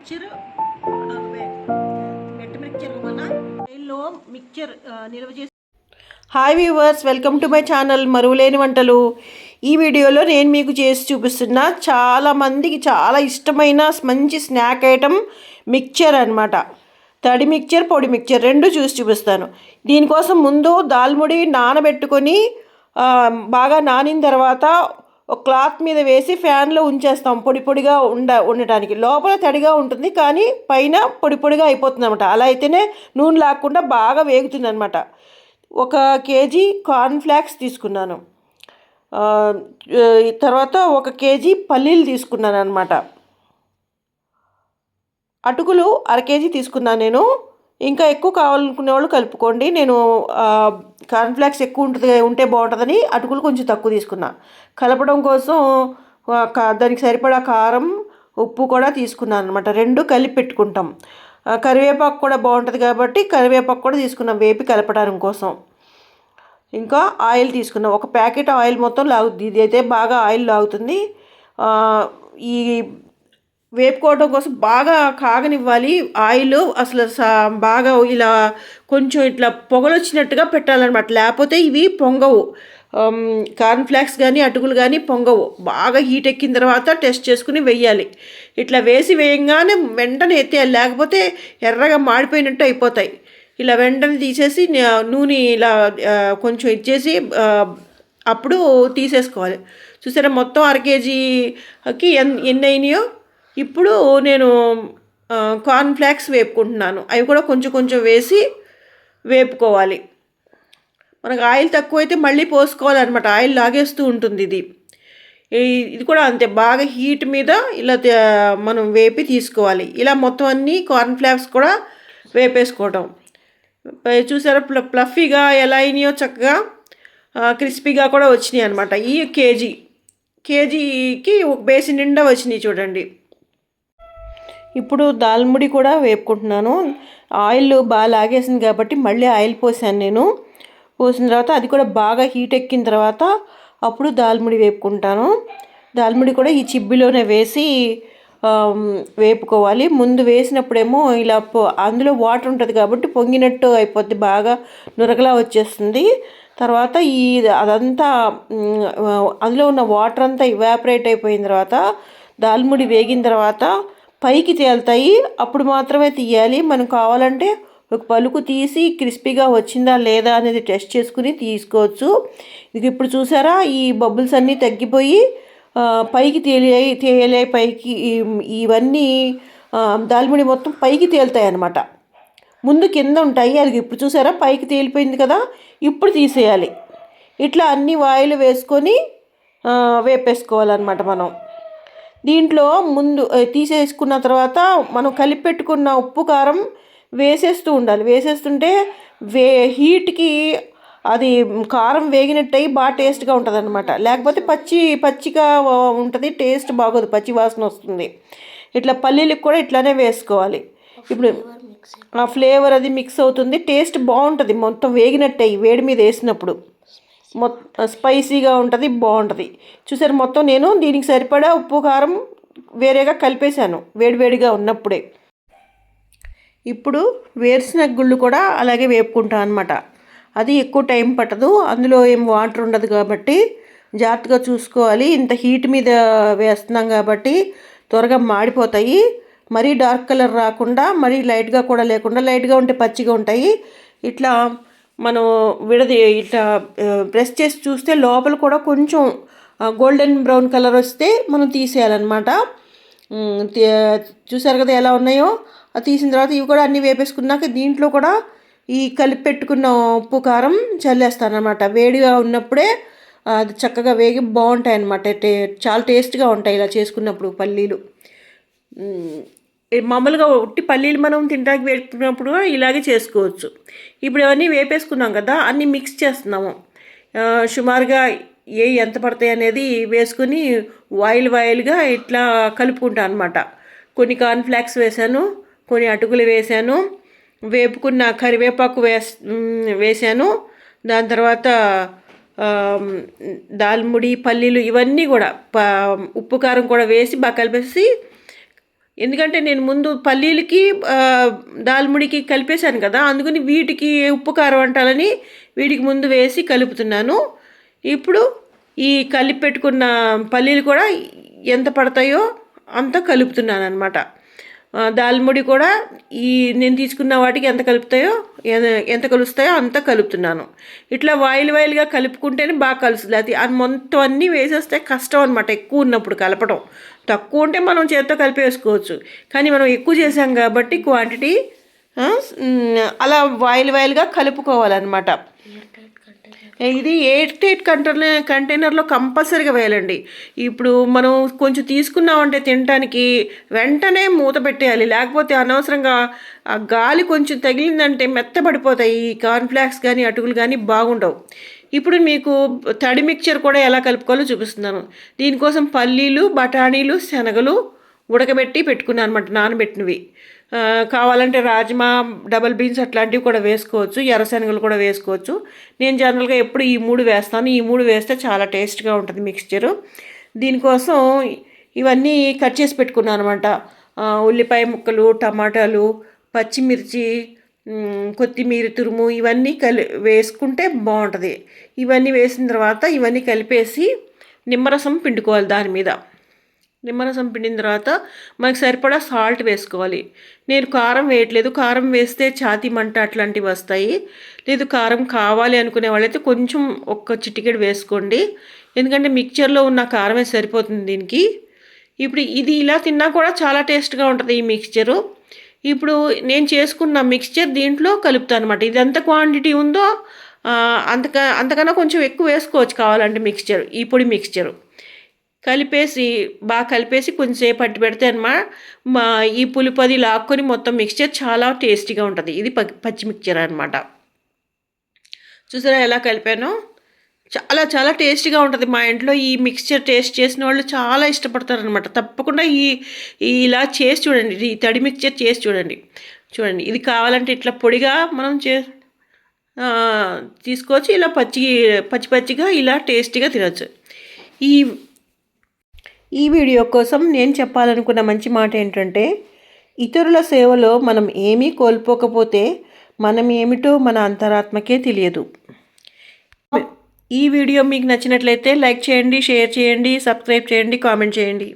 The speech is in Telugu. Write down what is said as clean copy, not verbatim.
మిక్చర్ గట్టి మిక్చర్ మన ఆయిల్లో మిక్చర్ నిల్వ చేసి. Hi viewers, welcome to my channel మరువలేని వంటలు. ఈ వీడియోలో నేను మీకు చేసి చూపిస్తున్నా చాలామందికి చాలా ఇష్టమైన మంచి స్నాక్ ఐటమ్ మిక్చర్ అనమాట. తడి మిక్చర్, పొడి మిక్చర్ రెండు చూపిస్తాను. దీనికోసం ముందు దాల్ముడి నానబెట్టుకొని బాగా నానిన తర్వాత ఒక క్లాత్ మీద వేసి ఫ్యాన్లో ఉంచేస్తాం పొడి పొడిగా ఉండటానికి. లోపల తడిగా ఉంటుంది కానీ పైన పొడి పొడిగా అయిపోతుంది అనమాట. అలా అయితేనే నూనె లాక్కుండా బాగా వేగుతుంది అనమాట. 1 కేజీ కార్న్ఫ్లాక్స్ తీసుకున్నాను. తర్వాత 1 కేజీ పల్లీలు తీసుకున్నాను అనమాట. అటుకులు 1/2 కేజీ తీసుకున్నాను నేను. ఇంకా ఎక్కువ కావాలనుకునే వాళ్ళు కలుపుకోండి. నేను కార్న్ఫ్లాక్స్ ఎక్కువ ఉంటే బాగుంటుందని అటుకులు కొంచెం తక్కువ తీసుకున్నా. కలపడం కోసం దానికి సరిపడా కారం, ఉప్పు కూడా తీసుకున్నాను అనమాట. రెండు కలిపి పెట్టుకుంటాం. కరివేపాకు కూడా బాగుంటుంది కాబట్టి కరివేపాకు కూడా తీసుకున్నాం వేపి కలపడానికి కోసం. ఇంకా ఆయిల్ తీసుకున్నాం. 1 ప్యాకెట్ ఆయిల్ మొత్తం లాగుతుంది. ఇది అయితే బాగా ఆయిల్ లాగుతుంది. ఈ వేపుకోవడం కోసం బాగా కాగనివ్వాలి ఆయిల్. అసలు బాగా ఇలా కొంచెం ఇట్లా పొగలు వచ్చినట్టుగా పెట్టాలన్నమాట. లేకపోతే ఇవి పొంగవు. కార్న్ఫ్లాక్స్ కానీ అటుకులు కానీ పొంగవు. బాగా హీట్ ఎక్కిన తర్వాత టెస్ట్ చేసుకుని వెయ్యాలి. ఇట్లా వేయంగానే వెంటనే ఎత్తేయాలి, లేకపోతే ఎర్రగా మాడిపోయినట్టు అయిపోతాయి. ఇలా వెంటనే తీసేసి నూనె ఇలా కొంచెం ఇచ్చేసి అప్పుడు తీసేసుకోవాలి. చూసారా మొత్తం 1/2 కేజీకి ఎన్ని అయినాయో. ఇప్పుడు నేను కార్న్ఫ్లాక్స్ వేపుకుంటున్నాను. అవి కూడా కొంచెం కొంచెం వేసి వేపుకోవాలి. మనకు ఆయిల్ తక్కువైతే మళ్ళీ పోసుకోవాలన్నమాట. ఆయిల్ లాగేస్తూ ఉంటుంది ఇది కూడా అంతే. బాగా హీట్ మీద ఇలా మనం వేపి తీసుకోవాలి. ఇలా మొత్తం అన్నీ కార్న్ఫ్లాక్స్ కూడా వేపేసుకోవటం. చూసారా ప్లఫీగా ఎలా అయినాయో, చక్కగా క్రిస్పీగా కూడా వచ్చినాయి అనమాట. ఈ కేజీకి 1 బేసి నిండా వచ్చినాయి చూడండి. ఇప్పుడు దాల్ముడి కూడా వేపుకుంటున్నాను. ఆయిల్ బాగా లాగేసింది కాబట్టి మళ్ళీ ఆయిల్ పోసాను నేను. పోసిన తర్వాత అది కూడా బాగా హీట్ ఎక్కిన తర్వాత అప్పుడు దాల్ముడి వేపుకుంటాను. దాల్ముడి కూడా ఈ చిబ్బిలోనే వేసి వేపుకోవాలి. ముందు వేసినప్పుడేమో ఇలా అందులో వాటర్ ఉంటుంది కాబట్టి పొంగినట్టు అయిపోద్ది, బాగా నురగలా వచ్చేస్తుంది. తర్వాత అదంతా అందులో ఉన్న వాటర్ అంతా ఇవాపరేట్ అయిపోయిన తర్వాత దాల్ముడి వేగిన తర్వాత పైకి తేలుతాయి. అప్పుడు మాత్రమే తీయాలి. మనం కావాలంటే ఒక పలుకు తీసి క్రిస్పీగా వచ్చిందా లేదా అనేది టెస్ట్ చేసుకుని తీసుకోవచ్చు. ఇది ఇప్పుడు చూసారా ఈ బబుల్స్ అన్నీ తగ్గిపోయి పైకి తేలాయి. పైకి ఇవన్నీ దాల్ముడి మొత్తం పైకి తేలుతాయి అన్నమాట. ముందు కింద ఉంటాయి. అది ఇప్పుడు చూసారా పైకి తేలిపోయింది కదా, ఇప్పుడు తీసేయాలి. ఇట్లా అన్ని వాయిలు వేసుకొని వేపేసుకోవాలన్నమాట మనం. దీంట్లో ముందు తీసేసుకున్న తర్వాత మనం కలిపి పెట్టుకున్న ఉప్పు కారం వేసేస్తూ ఉండాలి. వేసేస్తుంటే హీట్కి అది కారం వేగినట్టు అయ్యి బాగా టేస్ట్గా ఉంటుంది అనమాట. లేకపోతే పచ్చిగా ఉంటుంది, టేస్ట్ బాగోదు, పచ్చి వాసన వస్తుంది. ఇట్లా పల్లీలకు కూడా ఇట్లానే వేసుకోవాలి. ఇప్పుడు ఆ ఫ్లేవర్ అది మిక్స్ అవుతుంది, టేస్ట్ బాగుంటుంది. మొత్తం వేగినట్టు అయ్యి వేడి మీద వేసినప్పుడు స్పైసీగా ఉంటుంది, బాగుంటుంది. చూసారు మొత్తం నేను దీనికి సరిపడా ఉప్పు కారం వేరేగా కలిపేశాను వేడివేడిగా ఉన్నప్పుడే. ఇప్పుడు వేరుశనగ గుళ్ళు కూడా అలాగే వేపుకుంటాను అనమాట. అది ఎక్కువ టైం పట్టదు, అందులో ఏం వాటర్ ఉండదు కాబట్టి జాగ్రత్తగా చూసుకోవాలి. ఇంత హీట్ మీద వేస్తున్నాం కాబట్టి త్వరగా మాడిపోతాయి. మరీ డార్క్ కలర్ రాకుండా మరీ లైట్గా కూడా లేకుండా, లైట్గా ఉంటే పచ్చిగా ఉంటాయి. ఇట్లా మనం ఇట్లా ప్రెస్ చేసి చూస్తే లోపల కూడా కొంచెం గోల్డెన్ బ్రౌన్ కలర్ వస్తే మనం తీసేయాలన్నమాట. చూసారు కదా ఎలా ఉన్నాయో. అది తీసిన తర్వాత ఇవి కూడా అన్నీ వేపేసుకున్నాక దీంట్లో కూడా ఈ కలిపి పెట్టుకున్న ఉప్పు కారం చల్లేస్తానమాట. వేడిగా ఉన్నప్పుడే అది చక్కగా వేగి బాగుంటాయి అన్నమాట. చాలా టేస్ట్గా ఉంటాయి ఇలా చేసుకున్నప్పుడు పల్లీలు. మామూలుగా ఉట్టి పల్లీలు మనం తినడానికి వేసుకున్నప్పుడు ఇలాగే చేసుకోవచ్చు. ఇప్పుడు అవన్నీ వేపేసుకున్నాం కదా, అన్నీ మిక్స్ చేస్తున్నాము. సుమారుగా ఎంత పడతాయి అనేది వేసుకుని వాయిల్గా ఇట్లా కలుపుకుంటాను అనమాట. కొన్ని కార్న్ఫ్లాక్స్ వేసాను, కొన్ని అటుకులు వేసాను, వేపుకున్న కరివేపాకు వేసాను. దాని తర్వాత దాల్ముడి, పల్లీలు ఇవన్నీ కూడా ఉప్పు కారం కూడా వేసి బాగా కలిపేసి ఎందుకంటే నేను ముందు పల్లీలకి దాల్ముడికి కలిపేశాను కదా, అందుకని వీటికి ఉప్పు కారం అంటాలని వీటికి ముందు వేసి కలుపుతున్నాను. ఇప్పుడు ఈ కలిపి పెట్టుకున్న పల్లీలు కూడా ఎంత పడతాయో అంత కలుపుతున్నాను అనమాట. దాల్ముడి కూడా ఈ నేను తీసుకున్న వాటికి ఎంత కలుపుతాయో ఎంత కలుస్తాయో అంత కలుపుతున్నాను. ఇట్లా వాయిల్గా కలుపుకుంటేనే బాగా కలుస్తుంది. అది మొత్తం అన్నీ వేసేస్తే కష్టం అనమాట, ఎక్కువ ఉన్నప్పుడు కలపడం. తక్కువ ఉంటే మనం చేత్తో కలిపేసుకోవచ్చు, కానీ మనం ఎక్కువ చేసాం కాబట్టి క్వాంటిటీ అలా వాయిల్గా కలుపుకోవాలన్నమాట. ఇది ఎయిర్ టైట్ కంటైనర్లో కంపల్సరీగా వేయాలండి. ఇప్పుడు మనం కొంచెం తీసుకున్నామంటే తినడానికి వెంటనే మూత పెట్టేయాలి, లేకపోతే అనవసరంగా ఆ గాలి కొంచెం తగిలిందంటే మెత్తబడిపోతాయి. ఈ కార్న్ఫ్లాక్స్ కానీ అటుకులు కానీ బాగుండవు. ఇప్పుడు మీకు తడి మిక్చర్ కూడా ఎలా కలుపుకోవాలో చూపిస్తున్నాను. దీనికోసం పల్లీలు, బఠానీలు, శనగలు ఉడకబెట్టి పెట్టుకున్నాను అనమాట, నానబెట్టినవి. కావాలంటే రాజ్మా, డబల్ బీన్స్ అట్లాంటివి కూడా వేసుకోవచ్చు, ఎర్రశనగలు కూడా వేసుకోవచ్చు. నేను జనరల్గా ఎప్పుడు ఈ 3 వేస్తాను. ఈ 3 వేస్తే చాలా టేస్ట్గా ఉంటుంది మిక్స్చరు. దీనికోసం ఇవన్నీ కట్ చేసి పెట్టుకున్నాను అనమాట. ఉల్లిపాయ ముక్కలు, టమాటాలు, పచ్చిమిర్చి, కొత్తిమీర తురుము ఇవన్నీ వేసుకుంటే బాగుంటుంది. ఇవన్నీ వేసిన తర్వాత ఇవన్నీ కలిపేసి నిమ్మరసం పిండుకోవాలి. దాని మీద నిమ్మరసం పిండిన తర్వాత మనకు సరిపడా సాల్ట్ వేసుకోవాలి. నేను కారం వేయట్లేదు, కారం వేస్తే ఛాతీ మంట అట్లాంటివి వస్తాయి. లేదు కారం కావాలి అనుకునే వాళ్ళైతే కొంచెం ఒక్క చిటికెడు వేసుకోండి, ఎందుకంటే మిక్చర్లో ఉన్న కారమే సరిపోతుంది దీనికి. ఇప్పుడు ఇది ఇలా తిన్నా కూడా చాలా టేస్ట్గా ఉంటుంది ఈ మిక్చరు. ఇప్పుడు నేను చేసుకున్న మిక్స్చర్ దీంట్లో కలుపుతాను అనమాట. ఇది ఎంత క్వాంటిటీ ఉందో అంతకన్నా కొంచెం ఎక్కువ వేసుకోవచ్చు కావాలంటే మిక్స్చర్. ఈ పొడి మిక్స్చరు కలిపేసి బాగా కలిపేసి కొంచెంసేపు పట్టి పెడితే మా ఈ పులుపది లాక్కొని మొత్తం మిక్స్చర్ చాలా టేస్టీగా ఉంటుంది. ఇది పచ్చి మిక్చర్ అనమాట. చూసారా ఎలా కలిపానో? చాలా చాలా టేస్టీగా ఉంటుంది. మా ఇంట్లో ఈ మిక్స్చర్ టేస్ట్ చేసిన వాళ్ళు చాలా ఇష్టపడతారనమాట. తప్పకుండా ఇలా చేసి చూడండి, ఈ తడి మిక్స్చర్ చేసి చూడండి. చూడండి, ఇది కావాలంటే ఇట్లా పొడిగా మనం తీసుకోవచ్చు, ఇలా పచ్చిగా ఇలా టేస్టీగా తినచ్చు. ఈ వీడియో కోసం నేను చెప్పాలనుకున్న మంచి మాట ఏంటంటే, ఇతరుల సేవలో మనం ఏమీ కోల్పోకపోతే మనం ఏమిటో మన అంతరాత్మకే తెలియదు. ఈ వీడియో మీకు నచ్చినట్లయితే లైక్ చేయండి, షేర్ చేయండి, సబ్స్క్రైబ్ చేయండి, కామెంట్ చేయండి.